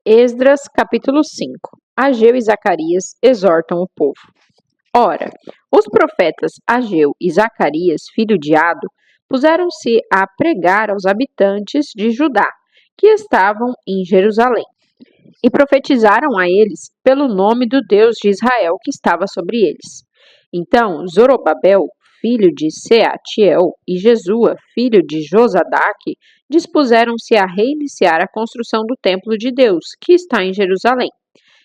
Esdras, capítulo 5. Ageu e Zacarias exortam o povo. Ora, os profetas Ageu e Zacarias, filho de Ado, puseram-se a pregar aos habitantes de Judá, que estavam em Jerusalém, e profetizaram a eles pelo nome do Deus de Israel que estava sobre eles. Então Zorobabel, filho de Seatiel, e Jesua, filho de Josadaque, dispuseram-se a reiniciar a construção do templo de Deus, que está em Jerusalém.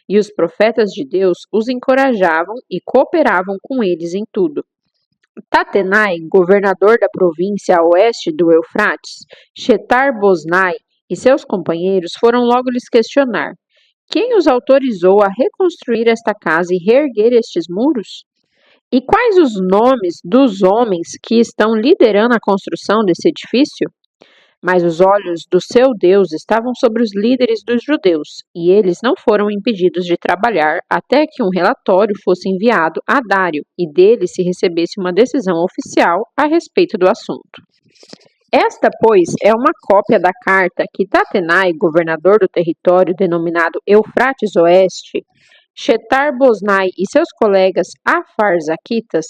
E os profetas de Deus os encorajavam e cooperavam com eles em tudo. Tatenai, governador da província a oeste do Eufrates, Shetar-Boznai e seus companheiros foram logo lhes questionar: quem os autorizou a reconstruir esta casa e reerguer estes muros? E quais os nomes dos homens que estão liderando a construção desse edifício? Mas os olhos do seu Deus estavam sobre os líderes dos judeus, e eles não foram impedidos de trabalhar até que um relatório fosse enviado a Dário e dele se recebesse uma decisão oficial a respeito do assunto. Esta, pois, é uma cópia da carta que Tatenai, governador do território denominado Eufrates Oeste, Shetar-Boznai e seus colegas Afarzaquitas,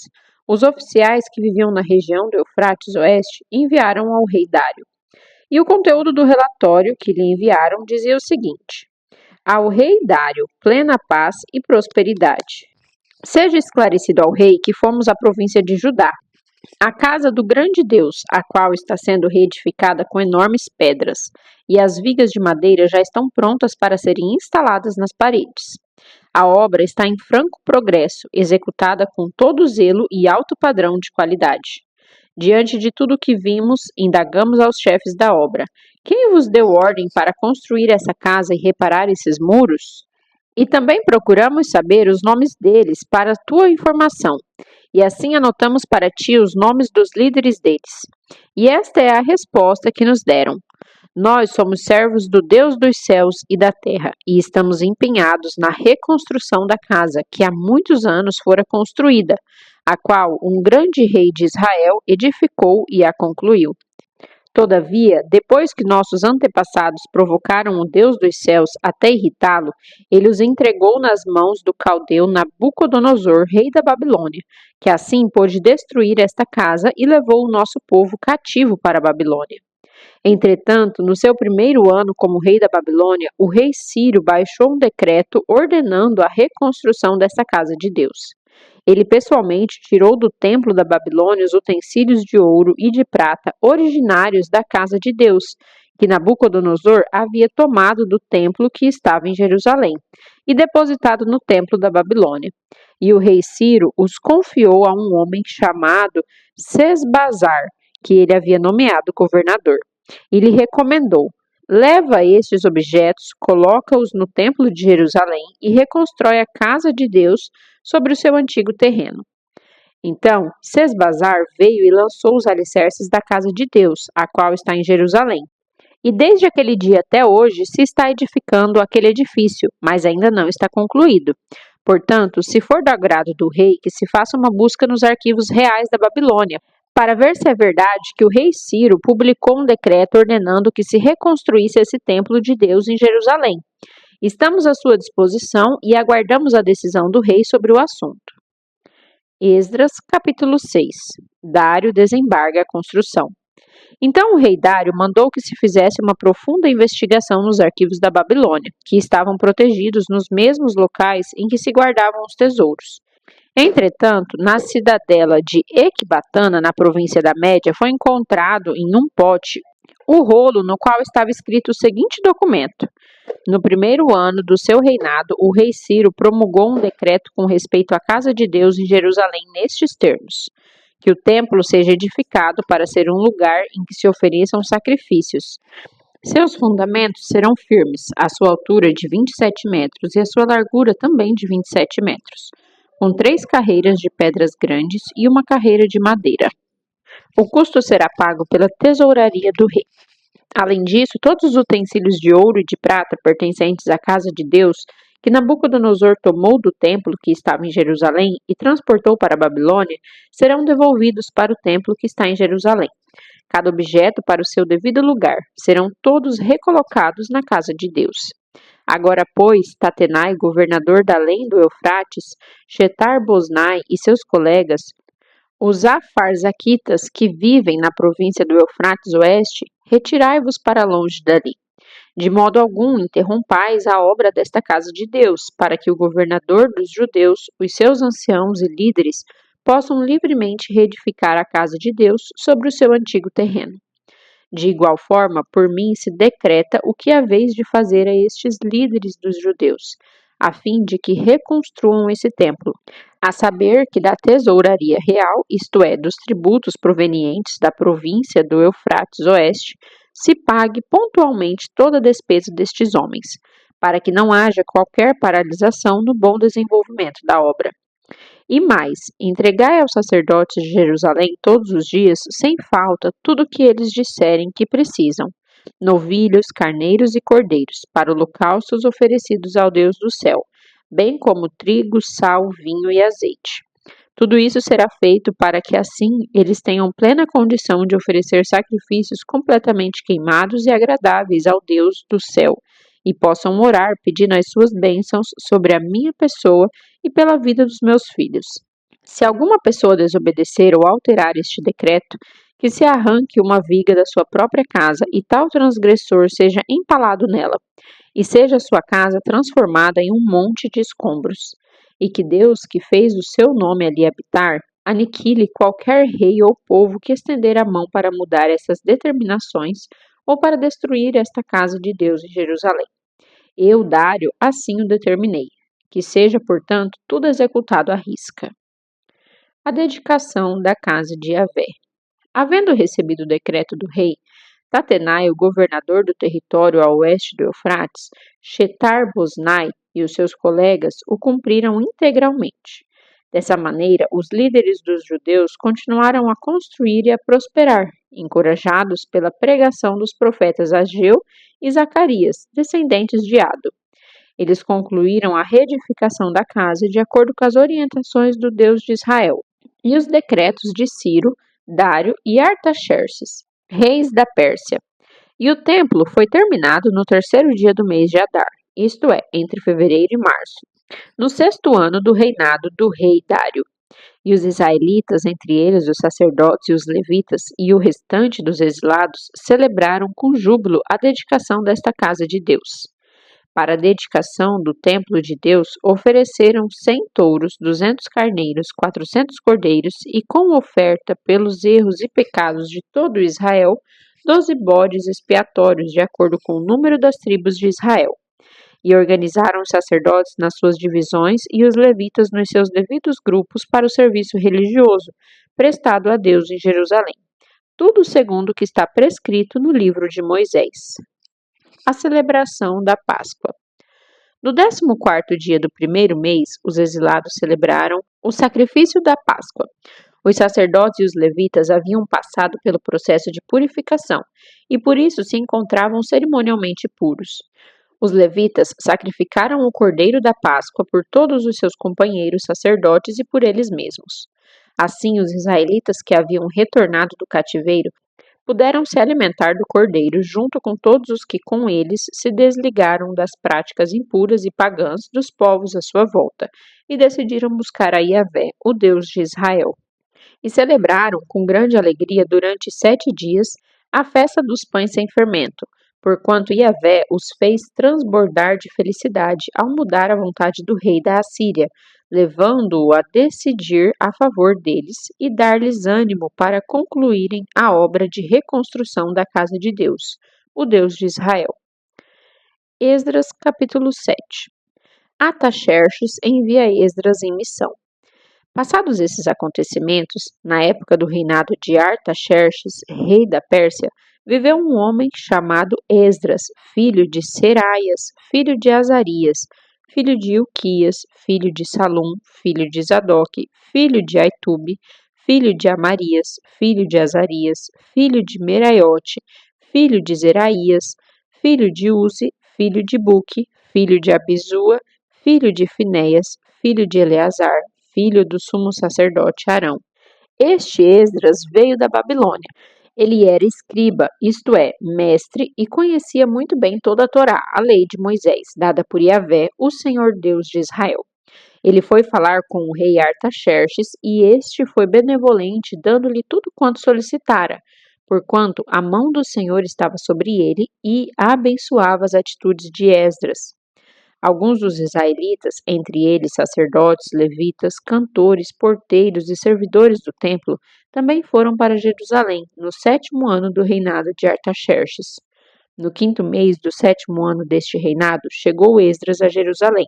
os oficiais que viviam na região do Eufrates Oeste, enviaram ao rei Dário. E o conteúdo do relatório que lhe enviaram dizia o seguinte: ao rei Dário, plena paz e prosperidade. Seja esclarecido ao rei que fomos à província de Judá, a casa do grande Deus, a qual está sendo reedificada com enormes pedras, e as vigas de madeira já estão prontas para serem instaladas nas paredes. A obra está em franco progresso, executada com todo zelo e alto padrão de qualidade. Diante de tudo o que vimos, indagamos aos chefes da obra: quem vos deu ordem para construir essa casa e reparar esses muros? E também procuramos saber os nomes deles para a tua informação, e assim anotamos para ti os nomes dos líderes deles. E esta é a resposta que nos deram: nós somos servos do Deus dos céus e da terra, e estamos empenhados na reconstrução da casa que há muitos anos fora construída, a qual um grande rei de Israel edificou e a concluiu. Todavia, depois que nossos antepassados provocaram o Deus dos céus até irritá-lo, ele os entregou nas mãos do caldeu Nabucodonosor, rei da Babilônia, que assim pôde destruir esta casa e levou o nosso povo cativo para a Babilônia. Entretanto, no seu primeiro ano como rei da Babilônia, o rei Ciro baixou um decreto ordenando a reconstrução desta casa de Deus. Ele pessoalmente tirou do templo da Babilônia os utensílios de ouro e de prata originários da casa de Deus, que Nabucodonosor havia tomado do templo que estava em Jerusalém, e depositado no templo da Babilônia. E o rei Ciro os confiou a um homem chamado Sesbazar, que ele havia nomeado governador. E lhe recomendou: leva estes objetos, coloca-os no templo de Jerusalém e reconstrói a casa de Deus sobre o seu antigo terreno. Então, Sesbazar veio e lançou os alicerces da casa de Deus, a qual está em Jerusalém. E desde aquele dia até hoje se está edificando aquele edifício, mas ainda não está concluído. Portanto, se for do agrado do rei, que se faça uma busca nos arquivos reais da Babilônia, para ver se é verdade que o rei Ciro publicou um decreto ordenando que se reconstruísse esse templo de Deus em Jerusalém. Estamos à sua disposição e aguardamos a decisão do rei sobre o assunto. Esdras, capítulo 6. Dário desembarga a construção. Então o rei Dário mandou que se fizesse uma profunda investigação nos arquivos da Babilônia, que estavam protegidos nos mesmos locais em que se guardavam os tesouros. Entretanto, na cidadela de Ecbatana, na província da Média, foi encontrado em um pote o rolo no qual estava escrito o seguinte documento: no primeiro ano do seu reinado, o rei Ciro promulgou um decreto com respeito à casa de Deus em Jerusalém nestes termos: que o templo seja edificado para ser um lugar em que se ofereçam sacrifícios. Seus fundamentos serão firmes, a sua altura de 27 metros e a sua largura também de 27 metros, com 3 carreiras de pedras grandes e uma carreira de madeira. O custo será pago pela tesouraria do rei. Além disso, todos os utensílios de ouro e de prata pertencentes à casa de Deus, que Nabucodonosor tomou do templo que estava em Jerusalém e transportou para a Babilônia, serão devolvidos para o templo que está em Jerusalém. Cada objeto para o seu devido lugar, serão todos recolocados na casa de Deus. Agora, pois, Tatenai, governador da além do Eufrates, Shetar-Boznai e seus colegas, os afarzaquitas que vivem na província do Eufrates Oeste, retirai-vos para longe dali. De modo algum interrompais a obra desta casa de Deus, para que o governador dos judeus, os seus anciãos e líderes, possam livremente reedificar a casa de Deus sobre o seu antigo terreno. De igual forma, por mim se decreta o que haveis de fazer a estes líderes dos judeus, a fim de que reconstruam esse templo, a saber que da tesouraria real, isto é, dos tributos provenientes da província do Eufrates Oeste, se pague pontualmente toda a despesa destes homens, para que não haja qualquer paralisação no bom desenvolvimento da obra. E mais, entregai aos sacerdotes de Jerusalém todos os dias, sem falta, tudo o que eles disserem que precisam, novilhos, carneiros e cordeiros, para holocaustos oferecidos ao Deus do céu, bem como trigo, sal, vinho e azeite. Tudo isso será feito para que assim eles tenham plena condição de oferecer sacrifícios completamente queimados e agradáveis ao Deus do céu, e possam orar pedindo as suas bênçãos sobre a minha pessoa e pela vida dos meus filhos. Se alguma pessoa desobedecer ou alterar este decreto, que se arranque uma viga da sua própria casa e tal transgressor seja empalado nela, e seja a sua casa transformada em um monte de escombros, e que Deus, que fez o seu nome ali habitar, aniquile qualquer rei ou povo que estender a mão para mudar essas determinações ou para destruir esta casa de Deus em Jerusalém. Eu, Dário, assim o determinei, que seja, portanto, tudo executado à risca. A dedicação da casa de Yahvé. Havendo recebido o decreto do rei, Tatenai, o governador do território a oeste do Eufrates, Shetar-Boznai e os seus colegas o cumpriram integralmente. Dessa maneira, os líderes dos judeus continuaram a construir e a prosperar, encorajados pela pregação dos profetas Ageu e Zacarias, descendentes de Ado. Eles concluíram a reedificação da casa de acordo com as orientações do Deus de Israel e os decretos de Ciro, Dário e Artaxerxes, reis da Pérsia. E o templo foi terminado no terceiro dia do mês de Adar, isto é, entre fevereiro e março, no 6º ano do reinado do rei Dário. E os israelitas, entre eles os sacerdotes e os levitas, e o restante dos exilados, celebraram com júbilo a dedicação desta casa de Deus. Para a dedicação do templo de Deus, ofereceram 100 touros, 200 carneiros, 400 cordeiros e, com oferta pelos erros e pecados de todo Israel, 12 bodes expiatórios, de acordo com o número das tribos de Israel. E organizaram os sacerdotes nas suas divisões e os levitas nos seus devidos grupos para o serviço religioso, prestado a Deus em Jerusalém. Tudo segundo o que está prescrito no livro de Moisés. A celebração da Páscoa. No 14º dia do primeiro mês, os exilados celebraram o sacrifício da Páscoa. Os sacerdotes e os levitas haviam passado pelo processo de purificação e por isso se encontravam cerimonialmente puros. Os levitas sacrificaram o cordeiro da Páscoa por todos os seus companheiros sacerdotes e por eles mesmos. Assim, os israelitas que haviam retornado do cativeiro puderam se alimentar do cordeiro junto com todos os que com eles se desligaram das práticas impuras e pagãs dos povos à sua volta e decidiram buscar a Yahvé, o Deus de Israel. E celebraram com grande alegria durante 7 dias a festa dos pães sem fermento, porquanto Yahvé os fez transbordar de felicidade ao mudar a vontade do rei da Assíria, levando-o a decidir a favor deles e dar-lhes ânimo para concluírem a obra de reconstrução da casa de Deus, o Deus de Israel. Esdras, capítulo 7. Artaxerxes envia Esdras em missão. Passados esses acontecimentos, na época do reinado de Artaxerxes, rei da Pérsia, viveu um homem chamado Esdras, filho de Seraias, filho de Azarias, filho de Ilquias, filho de Salum, filho de Zadoque, filho de Aitube, filho de Amarias, filho de Azarias, filho de Meraiote, filho de Zeraías, filho de Uzi, filho de Buque, filho de Abizua, filho de Finéias, filho de Eleazar, filho do sumo sacerdote Arão. Este Esdras veio da Babilônia. Ele era escriba, isto é, mestre, e conhecia muito bem toda a Torá, a lei de Moisés, dada por Yahvé, o Senhor Deus de Israel. Ele foi falar com o rei Artaxerxes, e este foi benevolente, dando-lhe tudo quanto solicitara, porquanto a mão do Senhor estava sobre ele, e abençoava as atitudes de Esdras. Alguns dos israelitas, entre eles sacerdotes, levitas, cantores, porteiros e servidores do templo, também foram para Jerusalém, no 7º ano do reinado de Artaxerxes. No 5º mês do 7º ano deste reinado, chegou Esdras a Jerusalém.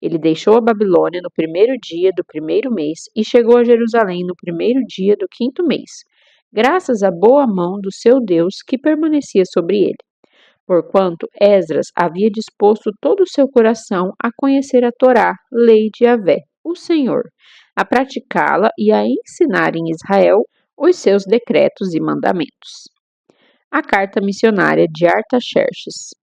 Ele deixou a Babilônia no 1º dia do 1º mês e chegou a Jerusalém no 1º dia do 5º mês, graças à boa mão do seu Deus que permanecia sobre ele. Porquanto Esdras havia disposto todo o seu coração a conhecer a Torá, lei de Yahvé, o Senhor, a praticá-la e a ensinar em Israel os seus decretos e mandamentos. A carta missionária de Artaxerxes.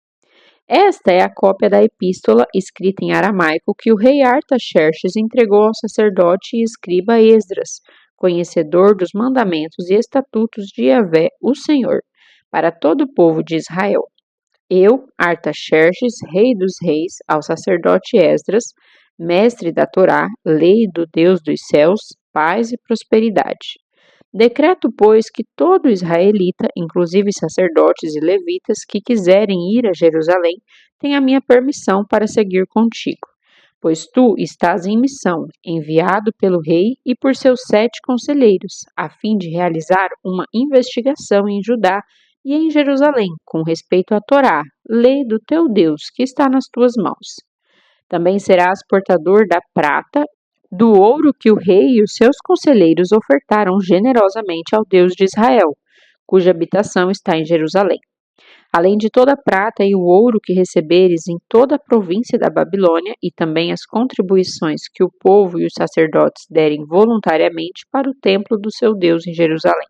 Esta é a cópia da epístola escrita em aramaico que o rei Artaxerxes entregou ao sacerdote e escriba Esdras, conhecedor dos mandamentos e estatutos de Yahvé, o Senhor, para todo o povo de Israel. Eu, Artaxerxes, rei dos reis, ao sacerdote Esdras, mestre da Torá, lei do Deus dos céus, paz e prosperidade. Decreto, pois, que todo israelita, inclusive sacerdotes e levitas, que quiserem ir a Jerusalém, tenha a minha permissão para seguir contigo. Pois tu estás em missão, enviado pelo rei e por seus 7 conselheiros, a fim de realizar uma investigação em Judá e em Jerusalém, com respeito à Torá, lei do teu Deus, que está nas tuas mãos. Também serás portador da prata, do ouro que o rei e os seus conselheiros ofertaram generosamente ao Deus de Israel, cuja habitação está em Jerusalém. Além de toda a prata e o ouro que receberes em toda a província da Babilônia, e também as contribuições que o povo e os sacerdotes derem voluntariamente para o templo do seu Deus em Jerusalém.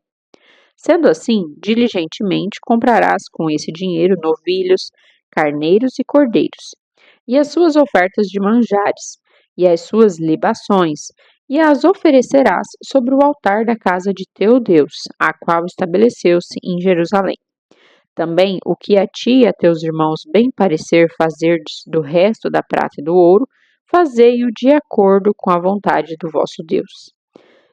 Sendo assim, diligentemente comprarás com esse dinheiro novilhos, carneiros e cordeiros, e as suas ofertas de manjares, e as suas libações, e as oferecerás sobre o altar da casa de teu Deus, a qual estabeleceu-se em Jerusalém. Também o que a ti e a teus irmãos bem parecer fazerdes do resto da prata e do ouro, fazei-o de acordo com a vontade do vosso Deus.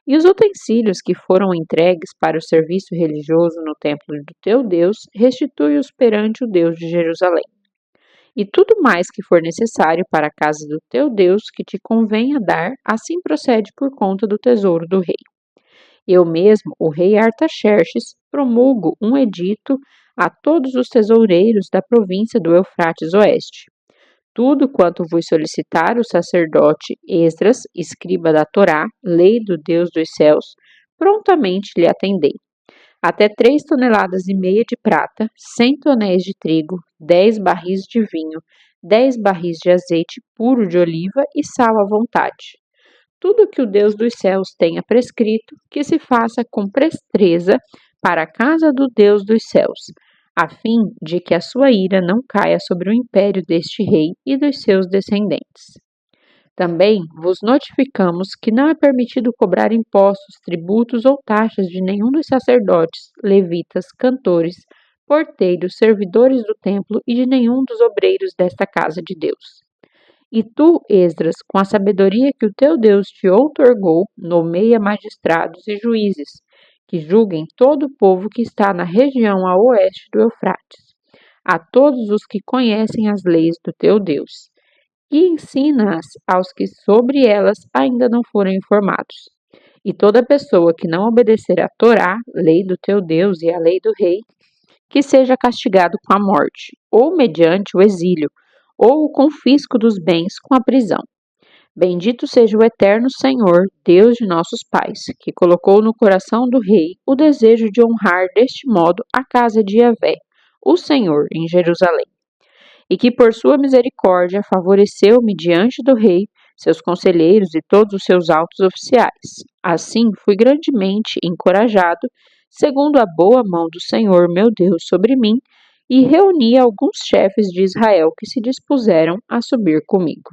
E os utensílios que foram entregues para o serviço religioso no templo do teu Deus, restitui-os perante o Deus de Jerusalém. E tudo mais que for necessário para a casa do teu Deus que te convenha dar, assim procede por conta do tesouro do rei. Eu mesmo, o rei Artaxerxes, promulgo um edito a todos os tesoureiros da província do Eufrates Oeste. Tudo quanto vos solicitar o sacerdote Esdras, escriba da Torá, lei do Deus dos céus, prontamente lhe atendei. Até 3,5 toneladas de prata, 100 tonéis de trigo, 10 barris de vinho, 10 barris de azeite puro de oliva e sal à vontade. Tudo que o Deus dos céus tenha prescrito, que se faça com presteza para a casa do Deus dos céus, a fim de que a sua ira não caia sobre o império deste rei e dos seus descendentes. Também vos notificamos que não é permitido cobrar impostos, tributos ou taxas de nenhum dos sacerdotes, levitas, cantores, porteiros, servidores do templo e de nenhum dos obreiros desta casa de Deus. E tu, Esdras, com a sabedoria que o teu Deus te outorgou, nomeia magistrados e juízes, que julguem todo o povo que está na região a oeste do Eufrates, a todos os que conhecem as leis do teu Deus, e ensina-as aos que sobre elas ainda não foram informados. E toda pessoa que não obedecer à Torá, lei do teu Deus e à lei do rei, que seja castigado com a morte, ou mediante o exílio, ou o confisco dos bens com a prisão. Bendito seja o eterno Senhor, Deus de nossos pais, que colocou no coração do rei o desejo de honrar deste modo a casa de Yahvé, o Senhor, em Jerusalém, e que por sua misericórdia favoreceu-me diante do rei, seus conselheiros e todos os seus altos oficiais. Assim fui grandemente encorajado, segundo a boa mão do Senhor meu Deus sobre mim, e reuni alguns chefes de Israel que se dispuseram a subir comigo.